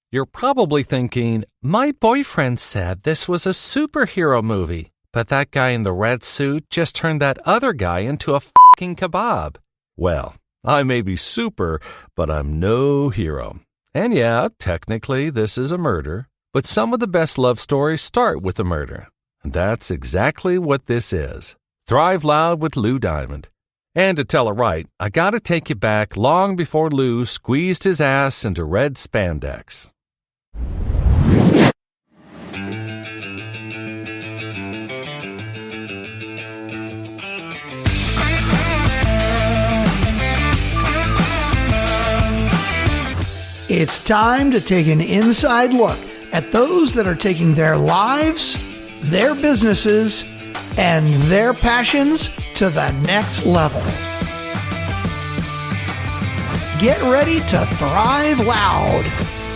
You're probably thinking, my boyfriend said this was a superhero movie, but that guy in the red suit just turned that other guy into a fucking kebab. Well, I may be super, but I'm no hero. And yeah, technically this is a murder, but some of the best love stories start with a murder. And that's exactly what this is. Thrive Loud with Lou Diamond. And to tell it right, I gotta take you back long before Lou squeezed his ass into red spandex. It's time to take an inside look at those that are taking their lives, their businesses, and their passions to the next level. Get ready to thrive loud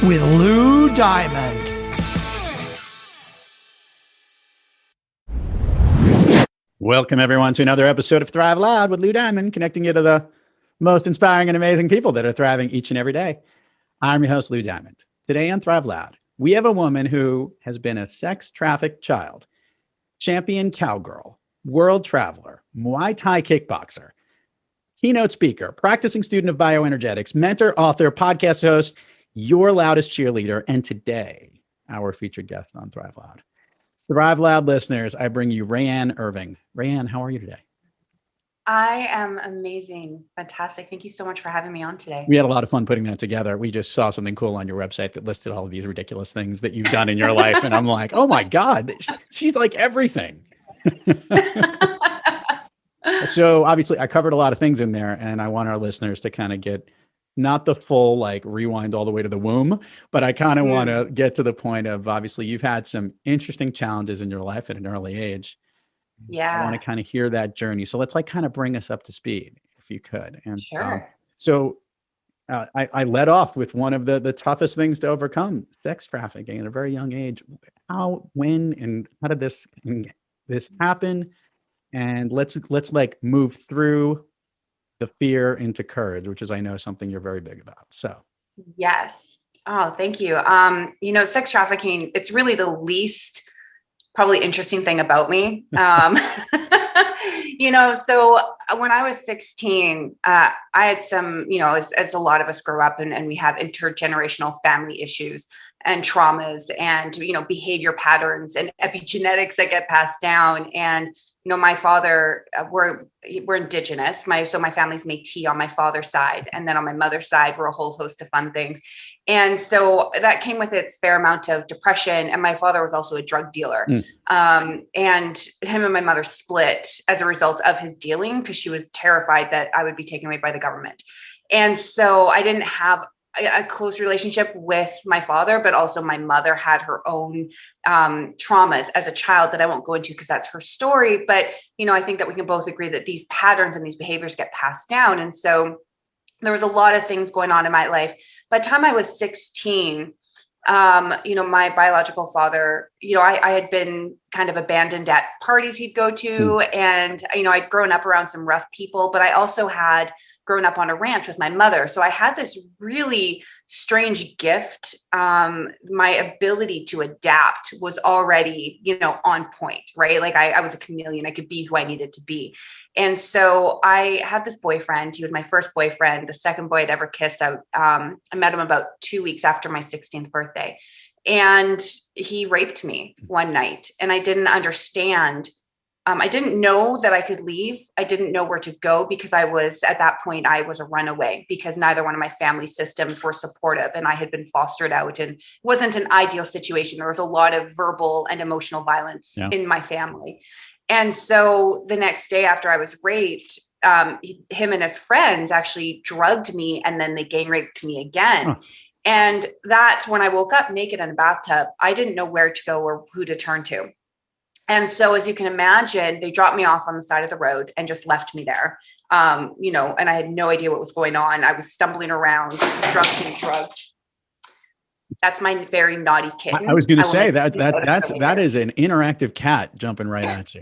with Lou Diamond. Welcome, everyone, to another episode of Thrive Loud with Lou Diamond, connecting you to the most inspiring and amazing people that are thriving each and every day. I'm your host, Lou Diamond. Today on Thrive Loud, we have a woman who has been a sex-trafficked child, champion cowgirl, world traveler, Muay Thai kickboxer, keynote speaker, practicing student of bioenergetics, mentor, author, podcast host, your loudest cheerleader, and today, our featured guest on Thrive Loud. Thrive Loud listeners, I bring you Rayanne Irving. Rayanne, how are you today? I am amazing. Fantastic. Thank you so much for having me on today. We had a lot of fun putting that together. We just saw something cool on your website that listed all of these ridiculous things that you've done in your life. And I'm like, oh my God, she's like everything. So obviously I covered a lot of things in there, and I want our listeners to kind of get not the full like rewind all the way to the womb, but I kind of want to get to the point of, obviously you've had some interesting challenges in your life at an early age. Yeah. I want to kind of hear that journey. So let's like kind of bring us up to speed if you could. And sure. I led off with one of the toughest things to overcome, sex trafficking at a very young age. How, when, and how did this happen? And let's like move through the fear into courage, which is, I know, something you're very big about. So. Yes. Oh, thank you. Sex trafficking, it's really the least probably interesting thing about me. So when I was 16, I had some, as a lot of us grow up and we have intergenerational family issues and traumas and, behavior patterns and epigenetics that get passed down. And, my father, we're indigenous. My family's Métis on my father's side. And then on my mother's side, we're a whole host of fun things. And so that came with its fair amount of depression. And my father was also a drug dealer. And him and my mother split as a result of his dealing, because she was terrified that I would be taken away by the government. And so I didn't have a close relationship with my father, but also my mother had her own traumas as a child that I won't go into because that's her story. But, I think that we can both agree that these patterns and these behaviors get passed down. And so there was a lot of things going on in my life. By the time I was 16, my biological father, I had been kind of abandoned at parties he'd go to. And, I'd grown up around some rough people, but I also had grown up on a ranch with my mother. So I had this really strange gift. My ability to adapt was already, on point, right? Like I was a chameleon. I could be who I needed to be. And so I had this boyfriend. He was my first boyfriend, the second boy I'd ever kissed. I met him about 2 weeks after my 16th birthday. And he raped me one night. And I didn't understand. I didn't know that I could leave. I didn't know where to go, because at that point, I was a runaway, because neither one of my family systems were supportive, and I had been fostered out, and it wasn't an ideal situation. There was a lot of verbal and emotional violence in my family. And so the next day after I was raped, him and his friends actually drugged me, and then they gang raped me again. And that's when I woke up naked in a bathtub. I didn't know where to go or who to turn to. And so, as you can imagine, they dropped me off on the side of the road and just left me there. And I had no idea what was going on. I was stumbling around, drunk and drugged. That's my very naughty kitten. I was going to say that is an interactive cat jumping right at you.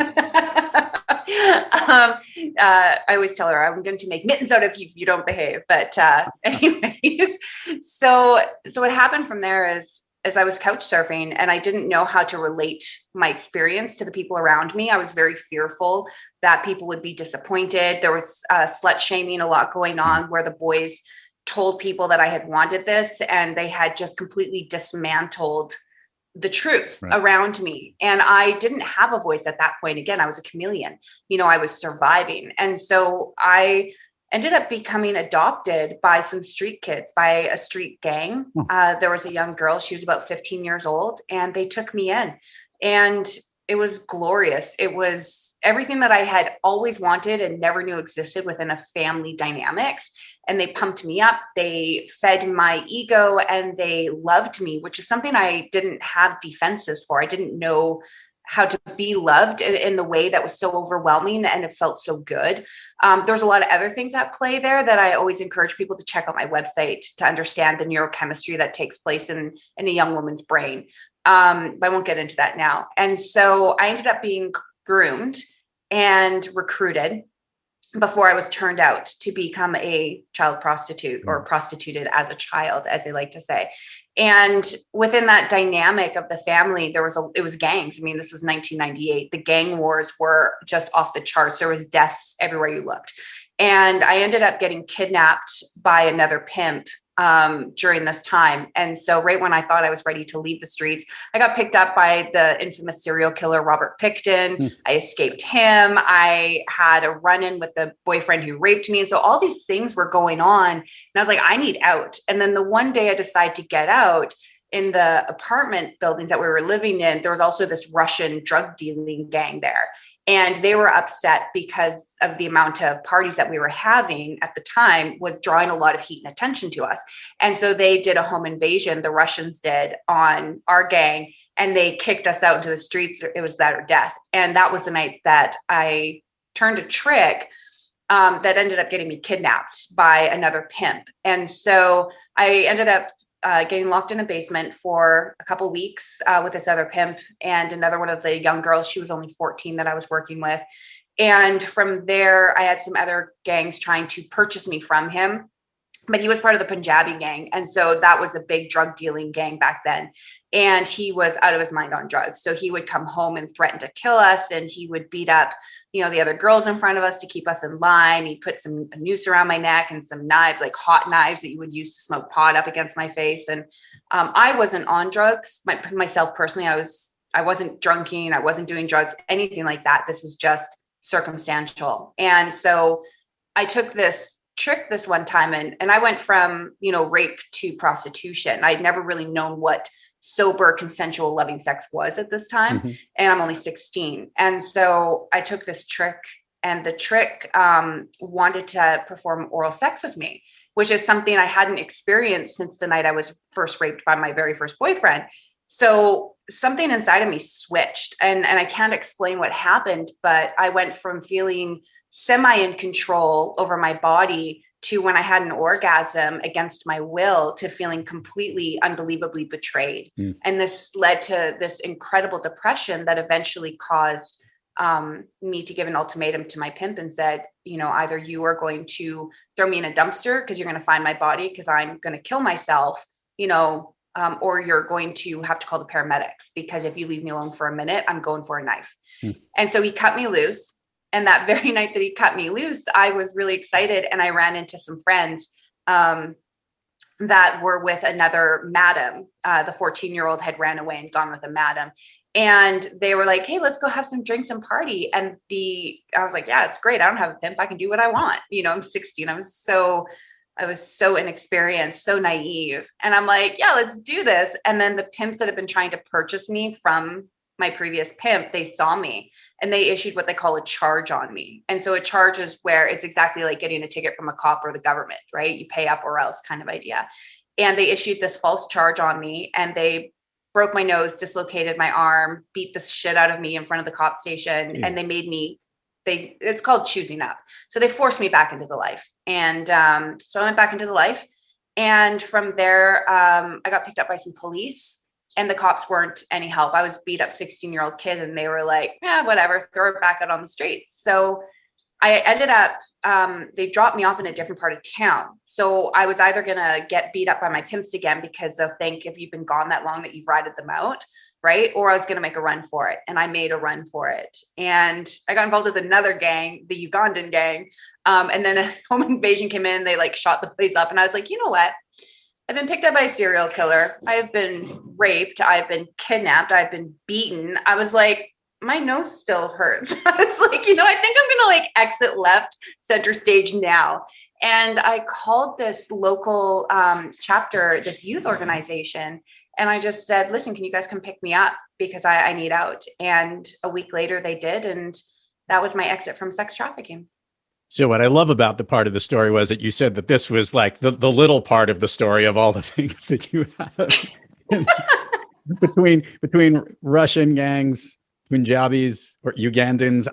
I always tell her I'm going to make mittens out of you if you don't behave. But anyways, so what happened from there is, as I was couch surfing and I didn't know how to relate my experience to the people around me. I was very fearful that people would be disappointed. There was slut shaming a lot going on, where the boys told people that I had wanted this, and they had just completely dismantled the truth around me. And I didn't have a voice at that point. Again, I was a chameleon, I was surviving. And so I ended up becoming adopted by some street kids, by a street gang. There was a young girl, she was about 15 years old, and they took me in. And it was glorious. It was everything that I had always wanted and never knew existed within a family dynamics. And they pumped me up, they fed my ego, and they loved me, which is something I didn't have defenses for. I didn't know how to be loved in the way that was so overwhelming, and it felt so good. There's a lot of other things at play there that I always encourage people to check out my website to understand the neurochemistry that takes place in a young woman's brain. I won't get into that now. And so I ended up being groomed and recruited before I was turned out to become a child prostitute, or prostituted as a child, as they like to say. And within that dynamic of the family, it was gangs. I mean, this was 1998. The gang wars were just off the charts. There was deaths everywhere you looked. And I ended up getting kidnapped by another pimp during this time. And so right when I thought I was ready to leave the streets, I got picked up by the infamous serial killer, Robert Pickton. I escaped him. I had a run-in with the boyfriend who raped me. And so all these things were going on. And I was like, I need out. And then the one day I decided to get out, in the apartment buildings that we were living in, there was also this Russian drug dealing gang there. And they were upset because of the amount of parties that we were having at the time, with drawing a lot of heat and attention to us. And so they did a home invasion, the Russians did, on our gang, and they kicked us out into the streets. It was that or death. And that was the night that I turned a trick that ended up getting me kidnapped by another pimp. And so I ended up getting locked in a basement for a couple of weeks with this other pimp and another one of the young girls. She was only 14 that I was working with. And from there, I had some other gangs trying to purchase me from him, but he was part of the Punjabi gang. And so that was a big drug dealing gang back then. And he was out of his mind on drugs. So he would come home and threaten to kill us. And he would beat up, the other girls in front of us to keep us in line. He'd put a noose around my neck and some knives, like hot knives that you would use to smoke pot, up against my face. And I wasn't on drugs myself personally. I wasn't drunking. I wasn't doing drugs, anything like that. This was just circumstantial. And so I took this trick this one time, and I went from, rape to prostitution. I'd never really known what sober, consensual, loving sex was at this time. And I'm only 16. And so I took this trick, and the trick wanted to perform oral sex with me, which is something I hadn't experienced since the night I was first raped by my very first boyfriend. So something inside of me switched, and I can't explain what happened, but I went from feeling semi in control over my body to, when I had an orgasm against my will, to feeling completely unbelievably betrayed. And this led to this incredible depression that eventually caused me to give an ultimatum to my pimp and said, either you are going to throw me in a dumpster because you're going to find my body because I'm going to kill myself, or you're going to have to call the paramedics, because if you leave me alone for a minute, I'm going for a knife. And so he cut me loose. And that very night that he cut me loose, I was really excited. And I ran into some friends that were with another madam. The 14-year-old had ran away and gone with a madam. And they were like, hey, let's go have some drinks and party. And I was like, yeah, it's great. I don't have a pimp. I can do what I want. I'm 16. I was so inexperienced, so naive. And I'm like, yeah, let's do this. And then the pimps that have been trying to purchase me from my previous pimp, they saw me and they issued what they call a charge on me. And so a charge is where it's exactly like getting a ticket from a cop or the government, right? You pay up or else kind of idea. And they issued this false charge on me, and they broke my nose, dislocated my arm, beat the shit out of me in front of the cop station. Yes. And they made me, it's called choosing up. So they forced me back into the life. And so I went back into the life. And from there, I got picked up by some police. And the cops weren't any help. I was beat up 16-year-old kid and they were like, yeah, whatever, throw it back out on the streets. So I ended up, they dropped me off in a different part of town. So I was either going to get beat up by my pimps again, because they'll think if you've been gone that long that you've rided them out, right? Or I was going to make a run for it. And I made a run for it. And I got involved with another gang, the Ugandan gang. And then a home invasion came in, they like shot the place up. And I was like, you know what? I've been picked up by a serial killer. I've been raped. I've been kidnapped. I've been beaten. I was like, my nose still hurts. I was like, I think I'm going to like exit left center stage now. And I called this local chapter, this youth organization. And I just said, listen, can you guys come pick me up? Because I need out. And a week later they did. And that was my exit from sex trafficking. So what I love about the part of the story was that you said that this was like the little part of the story of all the things that you have between Russian gangs, Punjabis or Ugandans.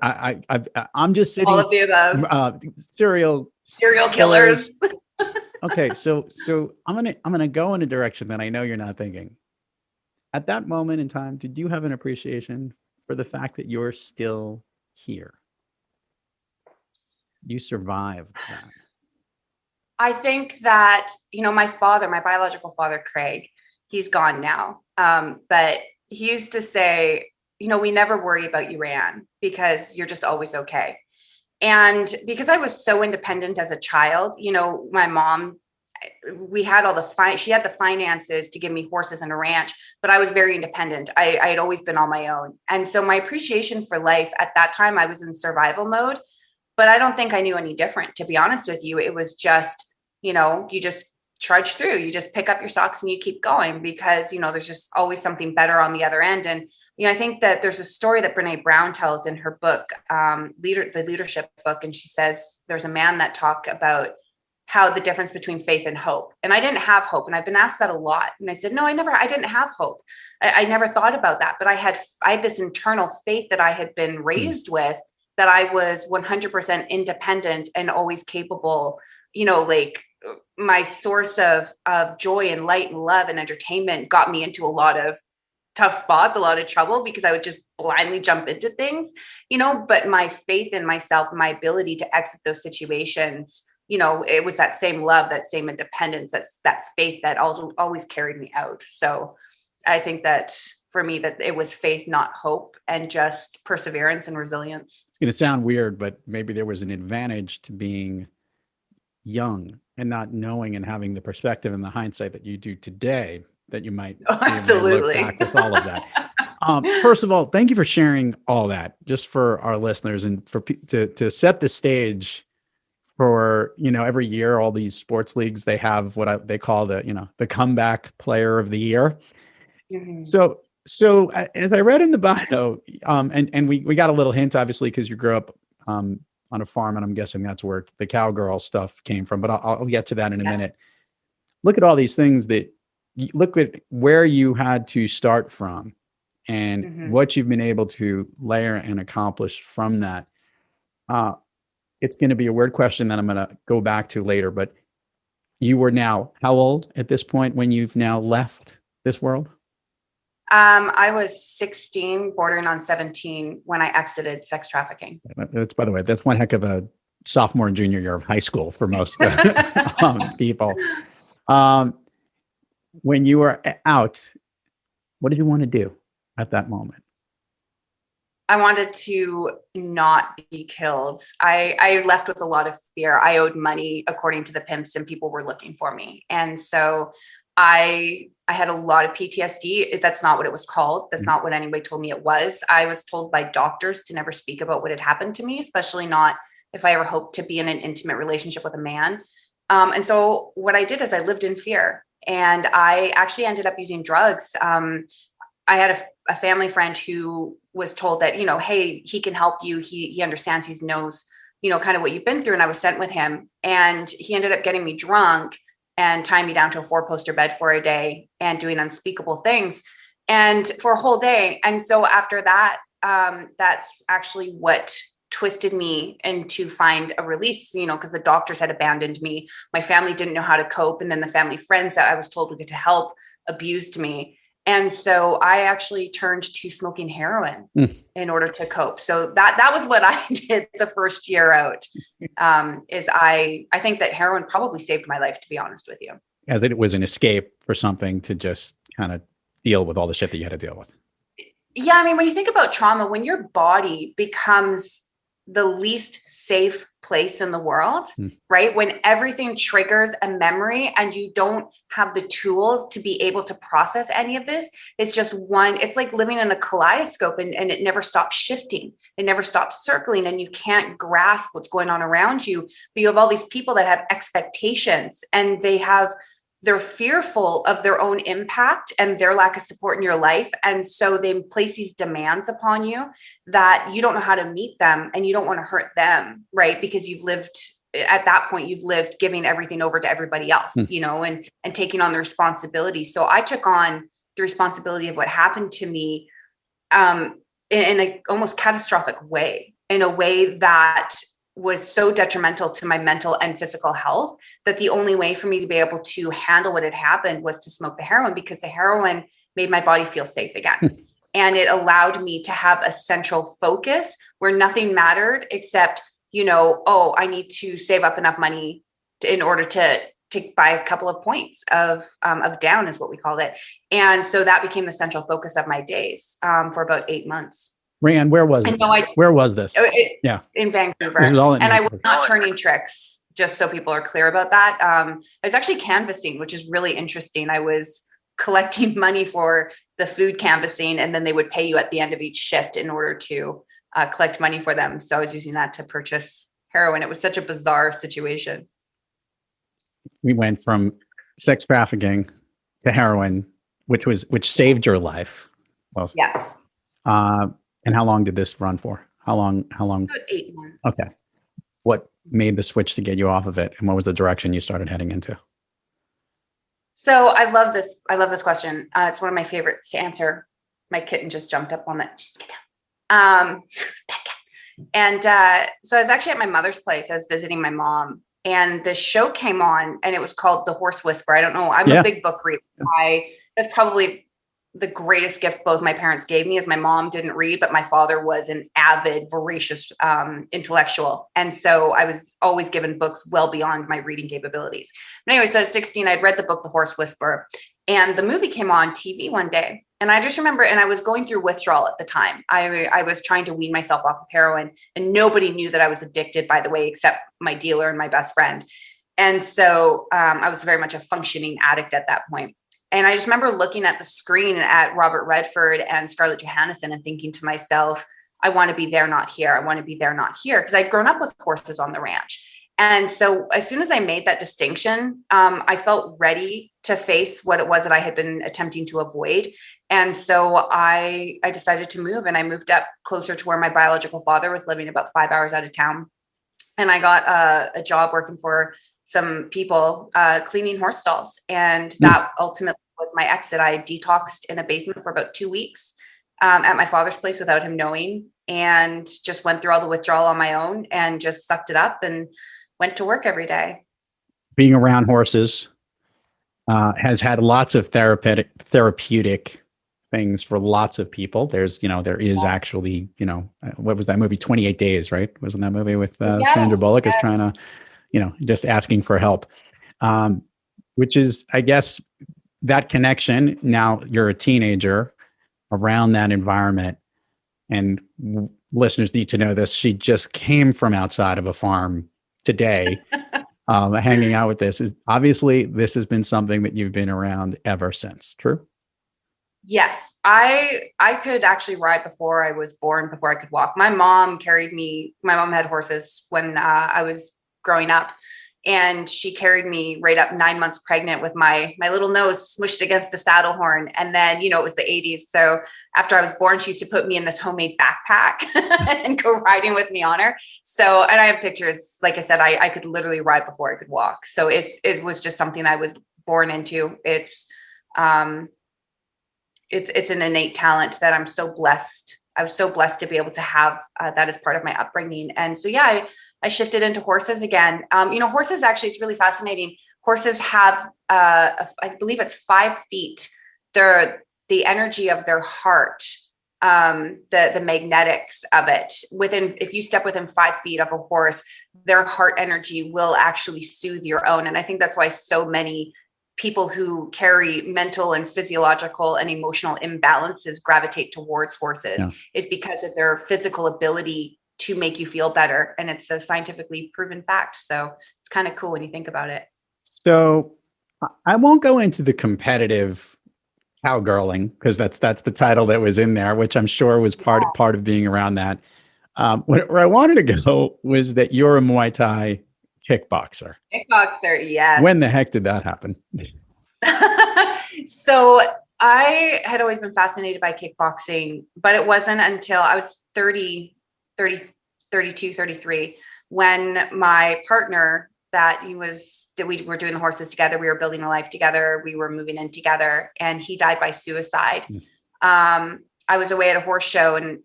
I'm just sitting. All of the above. Serial killers. Okay, so I'm gonna go in a direction that I know you're not thinking. At that moment in time, did you have an appreciation for the fact that you're still here? You survived that. I think that, my father, my biological father, Craig, he's gone now. But he used to say, we never worry about you, Rayanne, because you're just always okay. And because I was so independent as a child, my mom, we had she had the finances to give me horses and a ranch, but I was very independent. I had always been on my own. And so my appreciation for life at that time, I was in survival mode, but I don't think I knew any different, to be honest with you. It was just, you just trudge through, you just pick up your socks and you keep going, because, there's just always something better on the other end. And, I think that there's a story that Brene Brown tells in her book, the leadership book. And she says, there's a man that talked about how the difference between faith and hope. And I didn't have hope. And I've been asked that a lot. And I said, no, I didn't have hope. I never thought about that, but I had this internal faith that I had been raised with, that I was 100% independent and always capable, like my source of joy and light and love and entertainment got me into a lot of tough spots, a lot of trouble, because I would just blindly jump into things, but my faith in myself, my ability to exit those situations, it was that same love, that same independence, that faith that also always carried me out. So I think that for me, that it was faith, not hope, and just perseverance and resilience. It's going to sound weird, but maybe there was an advantage to being young and not knowing and having the perspective and the hindsight that you do today, that you might absolutely look back with all of that. First of all, thank you for sharing all that, just for our listeners, and for to set the stage for, every year, all these sports leagues, they have what they call the comeback player of the year. Mm-hmm. So as I read in the bio, and we got a little hint, obviously, because you grew up on a farm, and I'm guessing that's where the Cowgirl stuff came from, but I'll get to that in a minute. Look at all these things look at where you had to start from, and what you've been able to layer and accomplish from that. It's going to be a weird question that I'm going to go back to later, but you were now how old at this point when you've now left this world? I was 16, bordering on 17 when I exited sex trafficking. That's, by the way, that's one heck of a sophomore and junior year of high school for most people. When you were out, what did you want to do at that moment? I wanted to not be killed. I left with a lot of fear. I owed money, according to the pimps, and people were looking for me. And so I had a lot of PTSD. That's not what it was called. That's not what anybody told me it was. I was told by doctors to never speak about what had happened to me, especially not if I ever hoped to be in an intimate relationship with a man. And so what I did is I lived in fear, and I actually ended up using drugs. I had a family friend who was told that, hey, he can help you. He understands, he knows, kind of what you've been through. And I was sent with him, and he ended up getting me drunk and tying me down to a 4-poster bed for a day and doing unspeakable things, and for a whole day. And so after that, that's actually what twisted me into find a release, because the doctors had abandoned me. My family didn't know how to cope. And then the family friends that I was told would get to help abused me. And so I actually turned to smoking heroin in order to cope. So that was what I did the first year out. Is I think that heroin probably saved my life, to be honest with you. As it was an escape for something to just kind of deal with all the shit that you had to deal with. Yeah. I mean, when you think about trauma, when your body becomes the least safe place in the world, right? When everything triggers a memory and you don't have the tools to be able to process any of this, it's like living in a kaleidoscope and it never stops shifting. It never stops circling and you can't grasp what's going on around you. But you have all these people that have expectations and they're fearful of their own impact and their lack of support in your life. And so they place these demands upon you that you don't know how to meet them and you don't want to hurt them, right? Because at that point, you've lived giving everything over to everybody else, and taking on the responsibility. So I took on the responsibility of what happened to me in an almost catastrophic way, in a way that was so detrimental to my mental and physical health that the only way for me to be able to handle what had happened was to smoke the heroin, because the heroin made my body feel safe again. And it allowed me to have a central focus where nothing mattered except, I need to save up enough money in order to buy a couple of points of down, is what we called it. And so that became the central focus of my days for about 8 months. Rayanne, where was it? Where was this? In Vancouver. And I was not turning tricks, just so people are clear about that. I was actually canvassing, which is really interesting. I was collecting money for the food canvassing, and then they would pay you at the end of each shift in order to collect money for them. So I was using that to purchase heroin. It was such a bizarre situation. We went from sex trafficking to heroin, which saved your life. Well, yes. And how long did this run for? How long? About 8 months. Okay. What made the switch to get you off of it? And what was the direction you started heading into? So I love this question. It's one of my favorites to answer. My kitten just jumped up on that. Just get down. And so I was actually at my mother's place. I was visiting my mom, and the show came on, and it was called The Horse Whisperer. I don't know. I'm a big book reader. That's probably the greatest gift both my parents gave me. Is my mom didn't read, but my father was an avid, voracious intellectual. And so I was always given books well beyond my reading capabilities. But anyway, so at 16, I'd read the book, The Horse Whisperer, and the movie came on TV one day. And I just remember, and I was going through withdrawal at the time. I was trying to wean myself off of heroin, and nobody knew that I was addicted, by the way, except my dealer and my best friend. And so I was very much a functioning addict at that point. And I just remember looking at the screen at Robert Redford and Scarlett Johansson and thinking to myself, I want to be there, not here. I want to be there, not here. Because I'd grown up with horses on the ranch. And so as soon as I made that distinction, I felt ready to face what it was that I had been attempting to avoid. And so I decided to move, and I moved up closer to where my biological father was living, about 5 hours out of town. And I got a job working for some people cleaning horse stalls. And that ultimately was my exit. I detoxed in a basement for about 2 weeks at my father's place without him knowing, and just went through all the withdrawal on my own and just sucked it up and went to work every day. Being around horses has had lots of therapeutic things for lots of people. There is actually, what was that movie? 28 Days, right? Wasn't that movie with Sandra Bullock is trying to, just asking for help, which is, I guess, that connection. Now you're a teenager around that environment, and listeners need to know this. She just came from outside of a farm today, hanging out with this. Obviously, this has been something that you've been around ever since. True? Yes, I could actually ride before I was born, before I could walk. My mom carried me. My mom had horses when I was growing up, and she carried me right up 9 months pregnant with my little nose smushed against a saddle horn. And then, it was the 80s. So after I was born, she used to put me in this homemade backpack and go riding with me on her. So, and I have pictures, like I said, I could literally ride before I could walk. So it was just something I was born into. It's an innate talent that I'm so blessed. I was so blessed to be able to have that as part of my upbringing. And so, I shifted into horses again. Horses, actually, it's really fascinating. Horses have, I believe it's 5 feet. They're the energy of their heart, the magnetics of it if you step within 5 feet of a horse, their heart energy will actually soothe your own. And I think that's why so many people who carry mental and physiological and emotional imbalances gravitate towards horses, is because of their physical ability to make you feel better. And it's a scientifically proven fact. So it's kind of cool when you think about it. So I won't go into the competitive cowgirling, because that's the title that was in there, which I'm sure was part of being around that. Where I wanted to go was that you're a Muay Thai kickboxer. Kickboxer, yes. When the heck did that happen? So I had always been fascinated by kickboxing, but it wasn't until I was 32, 33, when my partner that we were doing the horses together, we were building a life together, we were moving in together, and he died by suicide. I was away at a horse show, and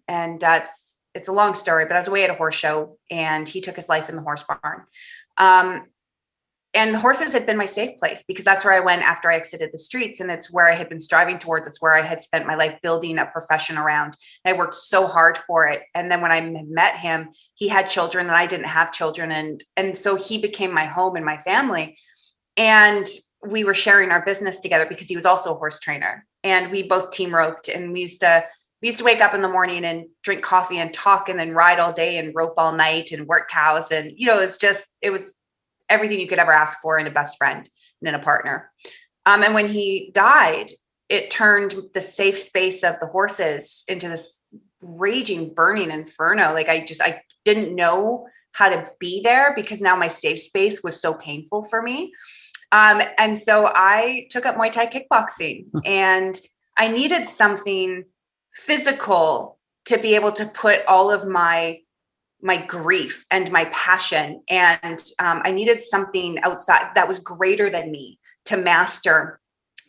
it's a long story, but I was away at a horse show and he took his life in the horse barn. And the horses had been my safe place, because that's where I went after I exited the streets. And it's where I had been striving towards. It's where I had spent my life building a profession around. And I worked so hard for it. And then when I met him, he had children and I didn't have children. And so he became my home and my family. And we were sharing our business together, because he was also a horse trainer. And we both team roped, and we used to wake up in the morning and drink coffee and talk, and then ride all day and rope all night and work cows. And, it was everything you could ever ask for in a best friend and in a partner. And when he died, it turned the safe space of the horses into this raging, burning inferno. Like I didn't know how to be there, because now my safe space was so painful for me. And so I took up Muay Thai kickboxing, and I needed something physical to be able to put all of my grief and my passion. And I needed something outside that was greater than me to master,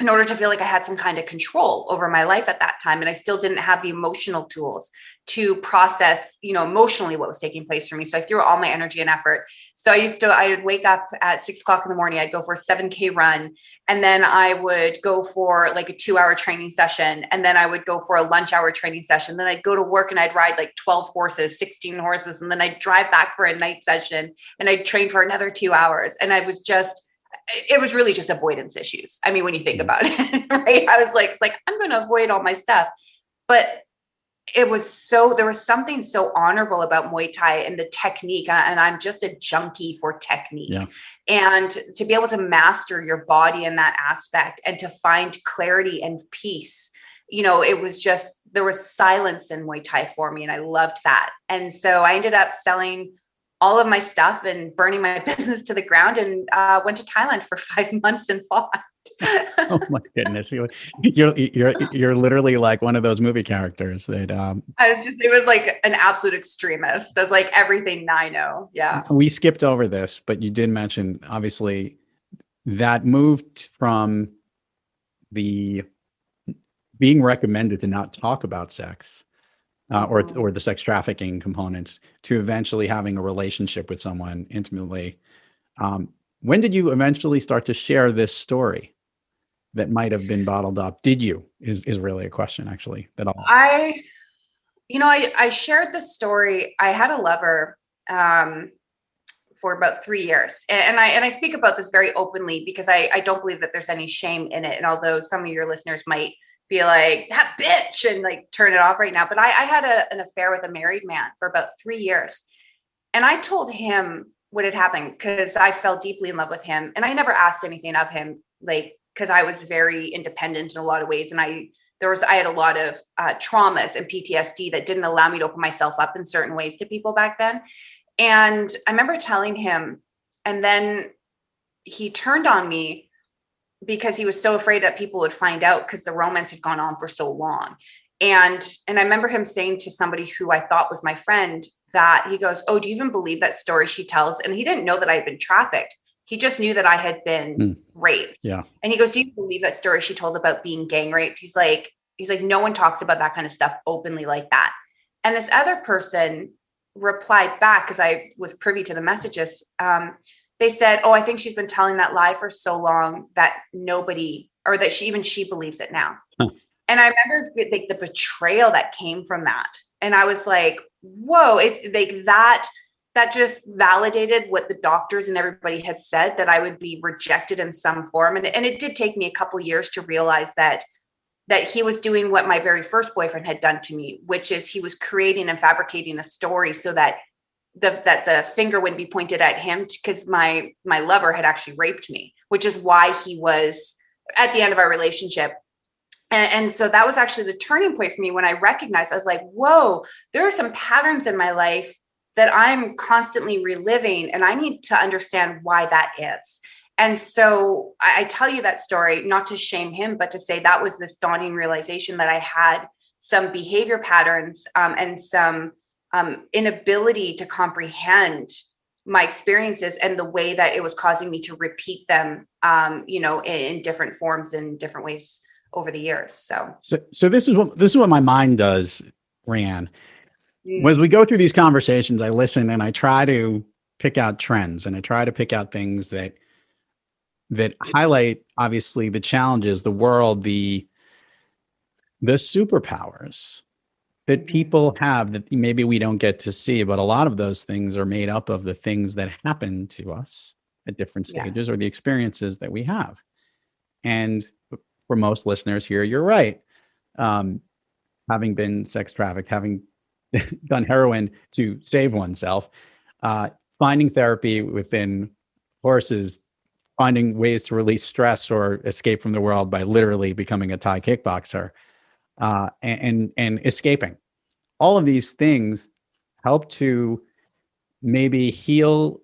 in order to feel like I had some kind of control over my life at that time. And I still didn't have the emotional tools to process, emotionally what was taking place for me. So I threw all my energy and effort. So I would wake up at 6 o'clock in the morning. I'd go for a 7K run. And then I would go for like a 2-hour training session. And then I would go for a lunch hour training session. Then I'd go to work and I'd ride like 12 horses, 16 horses. And then I'd drive back for a night session, and I'd train for another 2 hours. And it was really just avoidance issues. I mean, when you think about it, right? I was like, I'm going to avoid all my stuff. But there was something so honorable about Muay Thai and the technique. And I'm just a junkie for technique. Yeah. And to be able to master your body in that aspect, and to find clarity and peace, there was silence in Muay Thai for me. And I loved that. And so I ended up selling all of my stuff and burning my business to the ground, and went to Thailand for 5 months and fought. Oh my goodness. You're literally like one of those movie characters that it was like an absolute extremist. That's like everything I know. Yeah. We skipped over this, but you did mention, obviously, that moved from the being recommended to not talk about sex, or the sex trafficking components, to eventually having a relationship with someone intimately. When did you eventually start to share this story that might have been bottled up? Did you, is really a question, actually, that I shared the story. I had a lover for about 3 years. And I speak about this very openly, because I don't believe that there's any shame in it. And although some of your listeners might be like, that bitch, and like turn it off right now. But I had an affair with a married man for about 3 years. And I told him what had happened, because I fell deeply in love with him. And I never asked anything of him, because I was very independent in a lot of ways. And I had a lot of traumas and PTSD that didn't allow me to open myself up in certain ways to people back then. And I remember telling him, and then he turned on me, because he was so afraid that people would find out, because the romance had gone on for so long. And I remember him saying to somebody who I thought was my friend, that he goes, "Oh, do you even believe that story she tells?" And he didn't know that I had been trafficked. He just knew that I had been raped. Yeah. And he goes, "Do you believe that story she told about being gang raped?" He's like, no one talks about that kind of stuff openly like that. And this other person replied back, because I was privy to the messages. They said, "Oh, I think she's been telling that lie for so long that nobody, or that she believes it now." Huh. And I remember like the betrayal that came from that. And I was like, whoa, it like that just validated what the doctors and everybody had said, that I would be rejected in some form. And it did take me a couple of years to realize that he was doing what my very first boyfriend had done to me, which is he was creating and fabricating a story so that the finger wouldn't be pointed at him, because my lover had actually raped me, which is why he was at the end of our relationship. And so that was actually the turning point for me when I recognized, I was like, whoa, there are some patterns in my life that I'm constantly reliving, and I need to understand why that is. And so I tell you that story, not to shame him, but to say that was this dawning realization that I had some behavior patterns and some inability to comprehend my experiences and the way that it was causing me to repeat them, in different forms and different ways over the years. So this is what my mind does, Rayanne. As we go through these conversations, I listen and I try to pick out trends, and I try to pick out things that highlight, obviously, the challenges, the world, the superpowers that people have that maybe we don't get to see. But a lot of those things are made up of the things that happen to us at different stages, or the experiences that we have. And for most listeners here, you're right. Having been sex trafficked, having done heroin to save oneself, finding therapy within horses, finding ways to release stress or escape from the world by literally becoming a Thai kickboxer, and escaping. All of these things help to maybe heal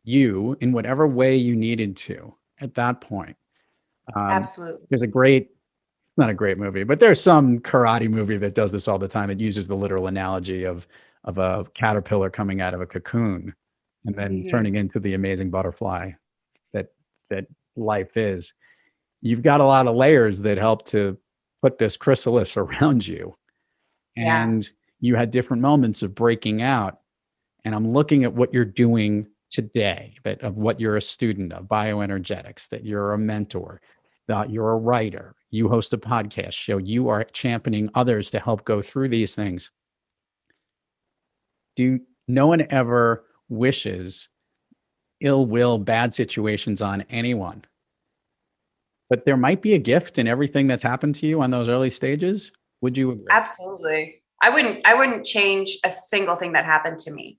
you in whatever way you needed to at that point. absolutely. There's not a great movie, but there's some karate movie that does this all the time. It uses the literal analogy of a caterpillar coming out of a cocoon and then turning into the amazing butterfly that life is. You've got a lot of layers that help to put this chrysalis around you. And you had different moments of breaking out. And I'm looking at what you're doing today, of what you're a student of, BioEnergetics, that you're a mentor, that you're a writer, you host a podcast show, you are championing others to help go through these things. No one ever wishes ill will, bad situations on anyone. But there might be a gift in everything that's happened to you on those early stages. Would you agree? Absolutely. I wouldn't change a single thing that happened to me.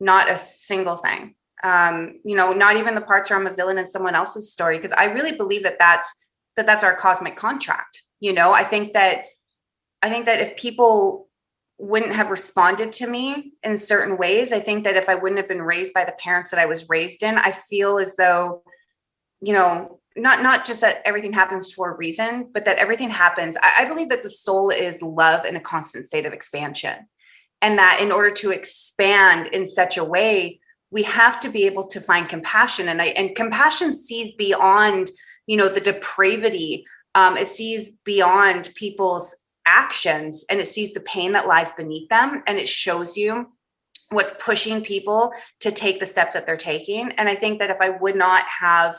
Not a single thing. Not even the parts where I'm a villain in someone else's story, because I really believe that's our cosmic contract. I think that if people wouldn't have responded to me in certain ways, I think that if I wouldn't have been raised by the parents that I was raised in, I feel as though, not just that everything happens for a reason, but that everything happens. I believe that the soul is love in a constant state of expansion. And that in order to expand in such a way, we have to be able to find compassion. And compassion sees beyond, the depravity. It sees beyond people's actions, and it sees the pain that lies beneath them. And it shows you what's pushing people to take the steps that they're taking. And I think that if I would not have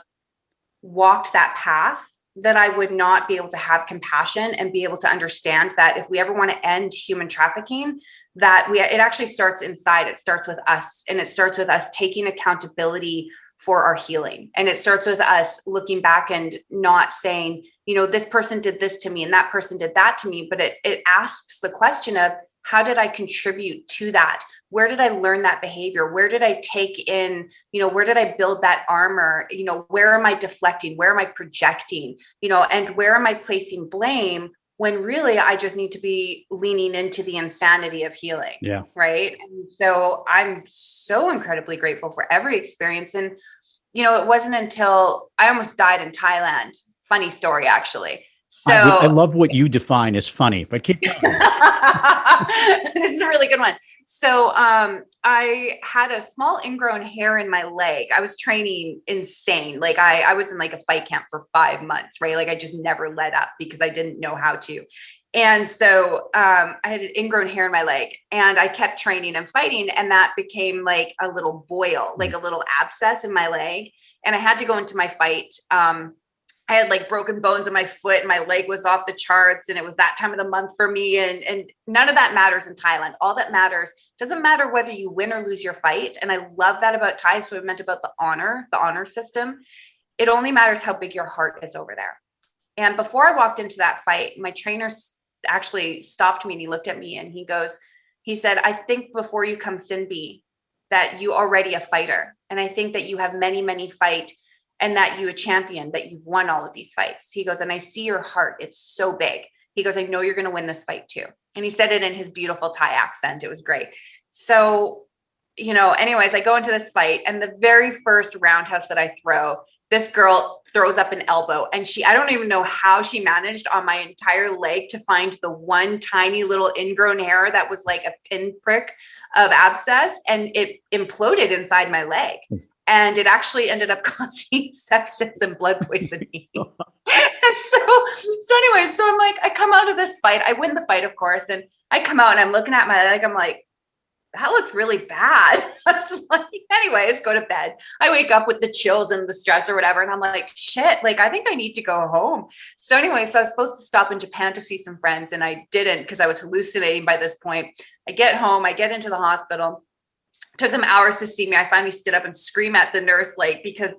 walked that path, that I would not be able to have compassion and be able to understand that if we ever want to end human trafficking, it actually starts inside. It starts with us, and it starts with us taking accountability for our healing. And it starts with us looking back and not saying, this person did this to me and that person did that to me, but it asks the question of, how did I contribute to that? Where did I learn that behavior? Where did I take in, where did I build that armor? Where am I deflecting? Where am I projecting? And where am I placing blame when really I just need to be leaning into the insanity of healing? Yeah. Right. And so I'm so incredibly grateful for every experience. And, it wasn't until I almost died in Thailand. Funny story, actually. So I love what you define as funny, but keep going. This is a really good one. So I had a small ingrown hair in my leg. I was training insane. Like I was in like a fight camp for 5 months, right? Like I just never let up because I didn't know how to. And so I had an ingrown hair in my leg, and I kept training and fighting. And that became like a little boil, like a little abscess in my leg. And I had to go into my fight I had like broken bones in my foot and my leg was off the charts, and it was that time of the month for me. And none of that matters in Thailand. All that matters, doesn't matter whether you win or lose your fight. And I love that about Thai. So it meant about the honor system. It only matters how big your heart is over there. And before I walked into that fight, my trainer actually stopped me and he looked at me and he said, I think before you come Sinbi, that you already a fighter. And I think that you have many, many fight, and that you a champion, that you've won all of these fights. He goes, and I see your heart. It's so big. He goes, I know you're going to win this fight too. And he said it in his beautiful Thai accent. It was great. So, anyways, I go into this fight, and the very first roundhouse that I throw, this girl throws up an elbow, and I don't even know how she managed on my entire leg to find the one tiny little ingrown hair that was like a pinprick of abscess, and it imploded inside my leg. And it actually ended up causing sepsis and blood poisoning. And so anyways, so I'm like, I come out of this fight, I win the fight, of course. And I come out and I'm looking at my leg. I'm like, that looks really bad. I was like, anyways, go to bed. I wake up with the chills and the stress or whatever. And I'm like, shit, like, I think I need to go home. So anyway, so I was supposed to stop in Japan to see some friends, and I didn't because I was hallucinating by this point. I get home, I get into the hospital. Took them hours to see me. I finally stood up and screamed at the nurse, like, because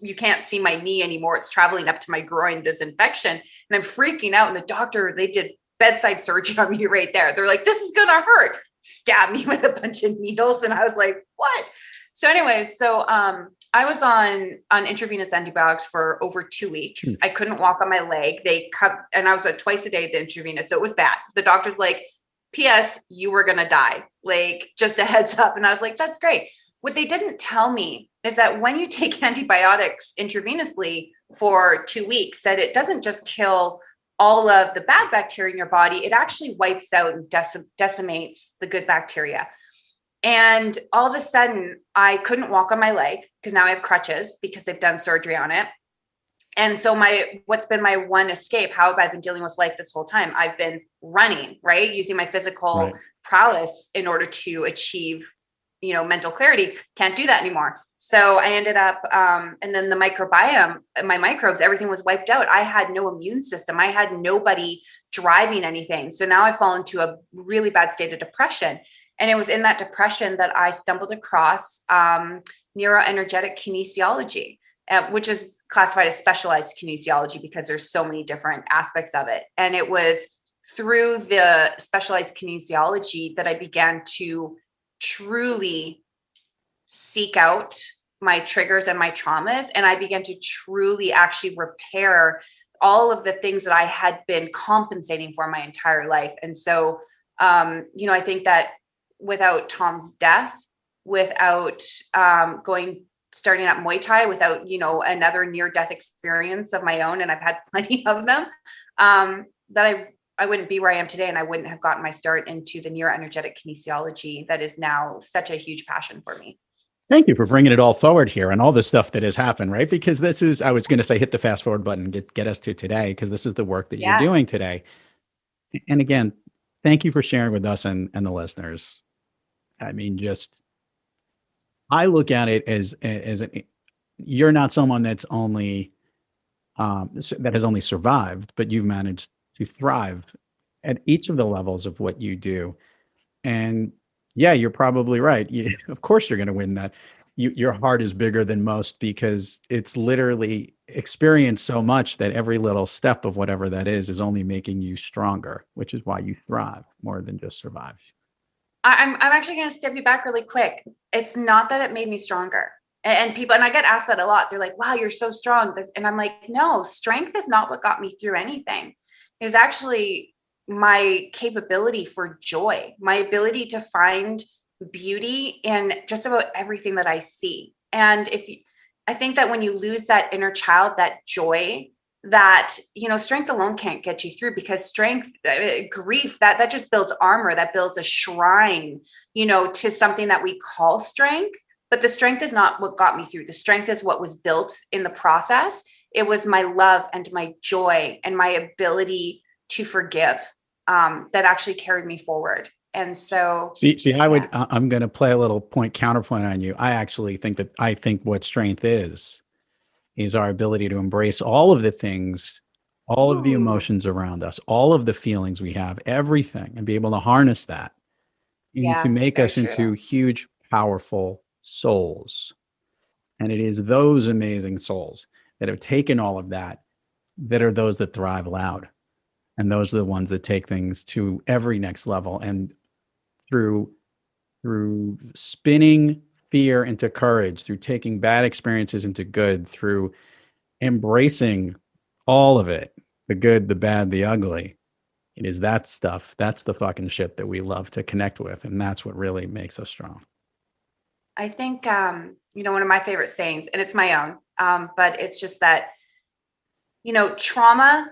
you can't see my knee anymore. It's traveling up to my groin, this infection. And I'm freaking out. And the doctor, they did bedside surgery on me right there. They're like, this is going to hurt. Stab me with a bunch of needles. And I was like, what? So anyways, I was on intravenous antibiotics for over 2 weeks. I couldn't walk on my leg. They cut, and I was twice a day at the intravenous. So it was bad. The doctor's like, P.S. you were going to die, like, just a heads up. And I was like, that's great. What they didn't tell me is that when you take antibiotics intravenously for 2 weeks, that it doesn't just kill all of the bad bacteria in your body. It actually wipes out and decimates the good bacteria. And all of a sudden I couldn't walk on my leg because now I have crutches because they've done surgery on it. And so what's been my one escape? How have I been dealing with life this whole time? I've been running, right? Using my physical prowess in order to achieve, mental clarity. Can't do that anymore. So I ended up, and then the microbiome, my microbes, everything was wiped out. I had no immune system. I had nobody driving anything. So now I fall into a really bad state of depression. And it was in that depression that I stumbled across neuroenergetic kinesiology. Which is classified as specialized kinesiology because there's so many different aspects of it. And it was through the specialized kinesiology that I began to truly seek out my triggers and my traumas. And I began to truly actually repair all of the things that I had been compensating for my entire life. And so, I think that without Tom's death, without starting at Muay Thai, without, another near-death experience of my own, and I've had plenty of them, that I wouldn't be where I am today, and I wouldn't have gotten my start into the neuroenergetic kinesiology that is now such a huge passion for me. Thank you for bringing it all forward here and all the stuff that has happened, right? Because this is, I was going to say, hit the fast forward button, get us to today, because this is the work that you're doing today. And again, thank you for sharing with us and the listeners. I mean, I look at it as you're not someone that's only that has only survived, but you've managed to thrive at each of the levels of what you do. And yeah, you're probably right. Of course, you're going to win that. Your heart is bigger than most because it's literally experienced so much that every little step of whatever that is only making you stronger, which is why you thrive more than just survive. I'm actually going to step you back really quick. It's not that it made me stronger. And people, and I get asked that a lot. They're like, wow, you're so strong. And I'm like, no, strength is not what got me through anything. It's actually my capability for joy, my ability to find beauty in just about everything that I see. And I think that when you lose that inner child, that joy, that, strength alone can't get you through, because strength, grief, that just builds armor, that builds a shrine, to something that we call strength. But the strength is not what got me through. The strength is what was built in the process. It was my love and my joy and my ability to forgive that actually carried me forward. And so I'm going to play a little counterpoint on you. I actually think what strength is is our ability to embrace all of the things, all of the emotions around us, all of the feelings we have, everything, and be able to harness that to make us into huge, powerful souls. And it is those amazing souls that have taken all of that are those that thrive loud. And those are the ones that take things to every next level. And through spinning fear into courage, through taking bad experiences into good, through embracing all of it, the good, the bad, the ugly, it is that stuff. That's the fucking shit that we love to connect with. And that's what really makes us strong. I think, one of my favorite sayings, and it's my own, but it's just that, trauma,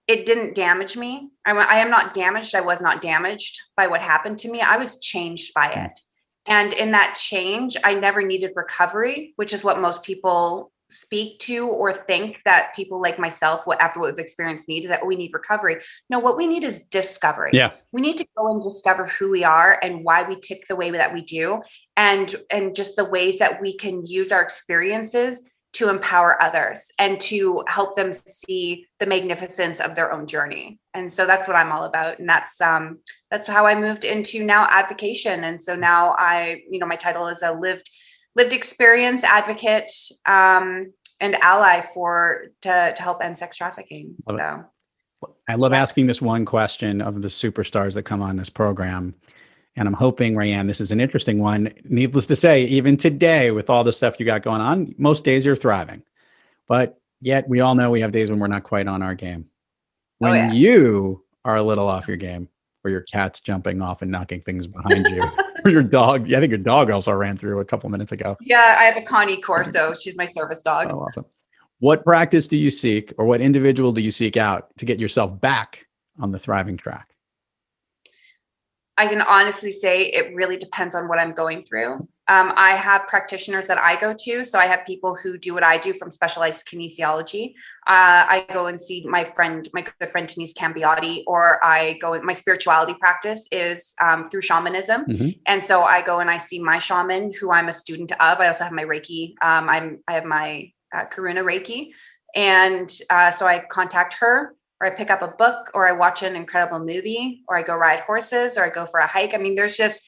it didn't damage me. I am not damaged. I was not damaged by what happened to me. I was changed by it. And in that change, I never needed recovery, which is what most people speak to or think that people like myself, after what we've experienced, need, is that we need recovery. No, what we need is discovery. Yeah. We need to go and discover who we are and why we tick the way that we do, and just the ways that we can use our experiences to empower others and to help them see the magnificence of their own journey. And so that's what I'm all about. And that's how I moved into now advocation. And so now my title is a lived experience advocate and ally to help end sex trafficking. So I love asking this one question of the superstars that come on this program. And I'm hoping, Rayanne, this is an interesting one. Needless to say, even today, with all the stuff you got going on, most days you're thriving. But yet we all know we have days when we're not quite on our game. When you are a little off your game, or your cat's jumping off and knocking things behind you, or your dog, I think your dog also ran through a couple minutes ago. Yeah, I have a Connie Corso. She's my service dog. Oh, awesome. What practice do you seek, or what individual do you seek out to get yourself back on the thriving track? I can honestly say it really depends on what I'm going through. I have practitioners that I go to. So I have people who do what I do from specialized kinesiology. I go and see my good friend, Denise Cambiotti, or I go, my spirituality practice is through shamanism. Mm-hmm. And so I go and I see my shaman, who I'm a student of. I also have my Reiki. I have my Karuna Reiki. And so I contact her, or I pick up a book, or I watch an incredible movie, or I go ride horses, or I go for a hike. I mean, there's just,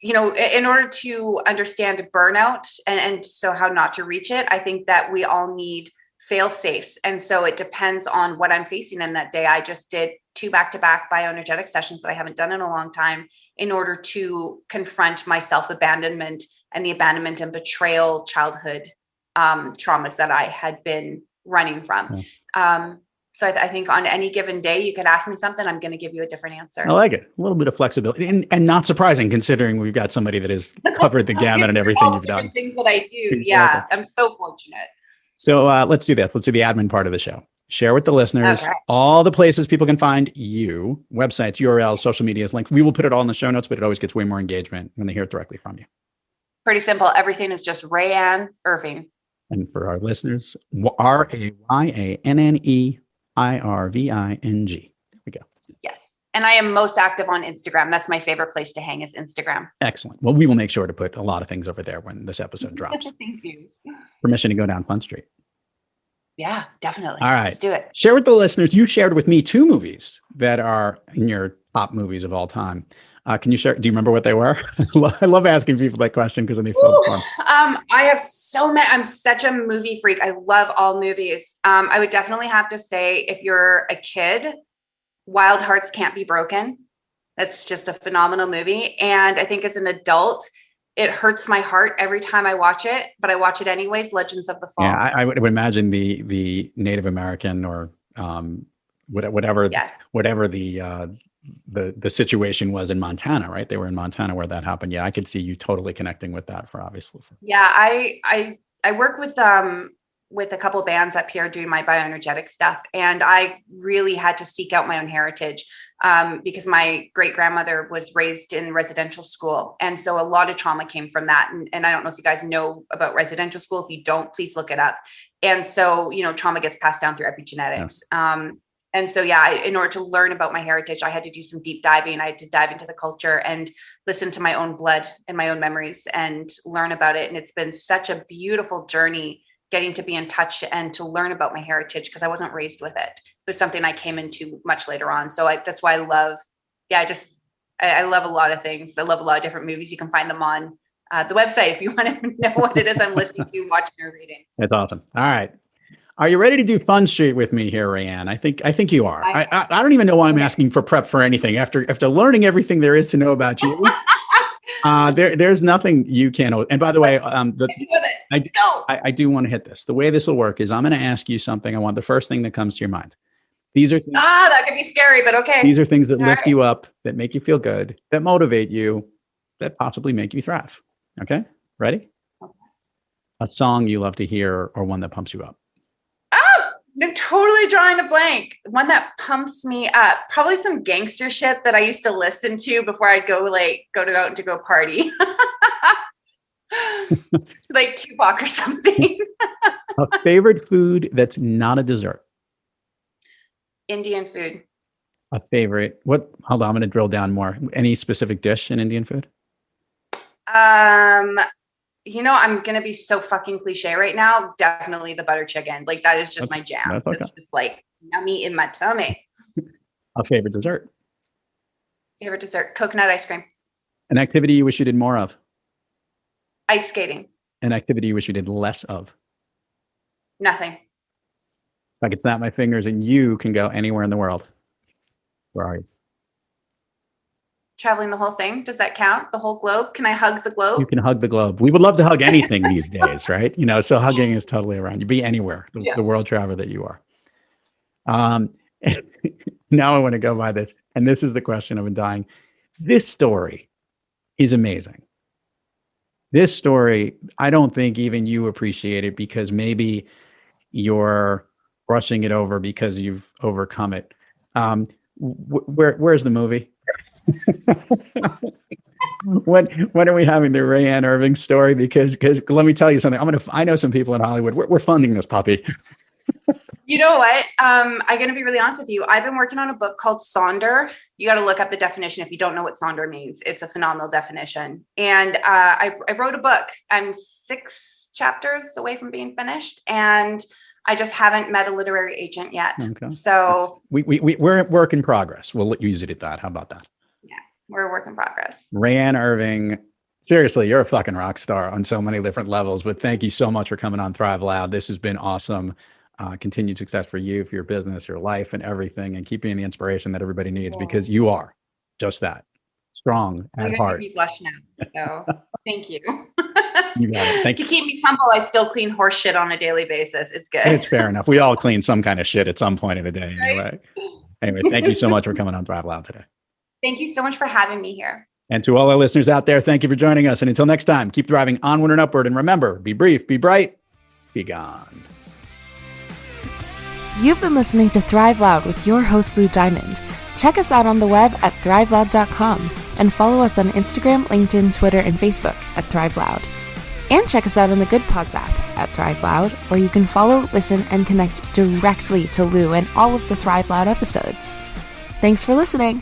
in order to understand burnout and so how not to reach it, I think that we all need fail safes. And so it depends on what I'm facing in that day. I just did 2 back-to-back BioEnergetics sessions that I haven't done in a long time, in order to confront my self-abandonment and the abandonment and betrayal childhood traumas that I had been running from. So I think on any given day, you could ask me something, I'm going to give you a different answer. I like it. A little bit of flexibility, and not surprising considering we've got somebody that has covered the gamut and everything you've done. Things that I do. Exactly. Yeah. I'm so fortunate. So let's do this. Let's do the admin part of the show. Share with the listeners all the places people can find you, websites, URLs, social medias, links. We will put it all in the show notes, but it always gets way more engagement when they hear it directly from you. Pretty simple. Everything is just Rayanne Irving. And for our listeners, RAYANNEIRVING. There we go. Yes. And I am most active on Instagram. That's my favorite place to hang, is Instagram. Excellent. Well, we will make sure to put a lot of things over there when this episode drops. Thank you. Permission to go down Fun Street. Yeah, definitely. All right. Let's do it. Share with the listeners. You shared with me 2 movies that are in your top movies of all time. Can you share? Do you remember what they were? I love asking people that question because then they feel fun. I have so many. I'm such a movie freak. I love all movies. I would definitely have to say, if you're a kid, Wild Hearts Can't Be Broken. That's just a phenomenal movie. And I think as an adult, it hurts my heart every time I watch it, but I watch it anyways. Legends of the Fall. Yeah, I would imagine the Native American or whatever the situation was in Montana, right? They were in Montana where that happened. Yeah, I could see you totally connecting with that for obviously. Yeah, I work with a couple bands up here doing my bioenergetic stuff, and I really had to seek out my own heritage because my great grandmother was raised in residential school, and so a lot of trauma came from that. And I don't know if you guys know about residential school. If you don't, please look it up. And so trauma gets passed down through epigenetics. Yeah. And so, in order to learn about my heritage, I had to do some deep diving. I had to dive into the culture and listen to my own blood and my own memories and learn about it. And it's been such a beautiful journey getting to be in touch and to learn about my heritage, because I wasn't raised with it. It was something I came into much later on. So that's why I love, I love a lot of things. I love a lot of different movies. You can find them on the website if you want to know what it is I'm listening to, watching, or reading. That's awesome. All right. Are you ready to do Fun Street with me here, Rayanne? I think you are. I don't even know why I'm asking for prep for anything. After learning everything there is to know about you, there's nothing you can't. And by the way, I do want to hit this. The way this will work is I'm going to ask you something. I want the first thing that comes to your mind. These are things, that could be scary, but okay. These are things that lift you up, that make you feel good, that motivate you, that possibly make you thrive. Okay, ready? Okay. A song you love to hear, or one that pumps you up. I'm totally drawing a blank. One that pumps me up. Probably some gangster shit that I used to listen to before I'd go out to go party. Like Tupac or something. A favorite food that's not a dessert. Indian food. A favorite. Hold on, I'm going to drill down more. Any specific dish in Indian food? I'm going to be so fucking cliche right now. Definitely the butter chicken. Like, that is just my jam. Okay. It's just like yummy in my tummy. A favorite dessert. Favorite dessert. Coconut ice cream. An activity you wish you did more of. Ice skating. An activity you wish you did less of. Nothing. If I could snap my fingers and you can go anywhere in the world, where are you? Traveling the whole thing. Does that count? The whole globe? Can I hug the globe? You can hug the globe. We would love to hug anything these days, right? So hugging is totally around. You be anywhere, the world traveler that you are. Now I want to go by this. And this is the question I've been dying. This story is amazing. This story, I don't think even you appreciate it, because maybe you're brushing it over because you've overcome it. Where's the movie? when are we having the Rayanne Irving story? Because let me tell you something. I know some people in Hollywood. We're funding this puppy. You know what? I'm going to be really honest with you. I've been working on a book called Sonder. You got to look up the definition if you don't know what Sonder means. It's a phenomenal definition. And I wrote a book. I'm 6 chapters away from being finished, and I just haven't met a literary agent yet. Okay. So we're work in progress. We'll use it at that. How about that? Yeah, we're a work in progress. Rayanne Irving, seriously, you're a fucking rock star on so many different levels. But thank you so much for coming on Thrive Loud. This has been awesome. Continued success for you, for your business, your life, and everything, and keep being the inspiration that everybody needs, because you are just that. Strong at heart. You're blush now, so thank you. You got it. Thank you. To keep me humble, I still clean horse shit on a daily basis. It's good. It's fair enough. We all clean some kind of shit at some point of the day, anyway. Right? Anyway, thank you so much for coming on Thrive Loud today. Thank you so much for having me here. And to all our listeners out there, thank you for joining us. And until next time, keep thriving onward and upward. And remember, be brief, be bright, be gone. You've been listening to Thrive Loud with your host, Lou Diamond. Check us out on the web at thriveloud.com and follow us on Instagram, LinkedIn, Twitter, and Facebook at Thrive Loud. And check us out on the Good Pods app at Thrive Loud, where you can follow, listen, and connect directly to Lou and all of the Thrive Loud episodes. Thanks for listening.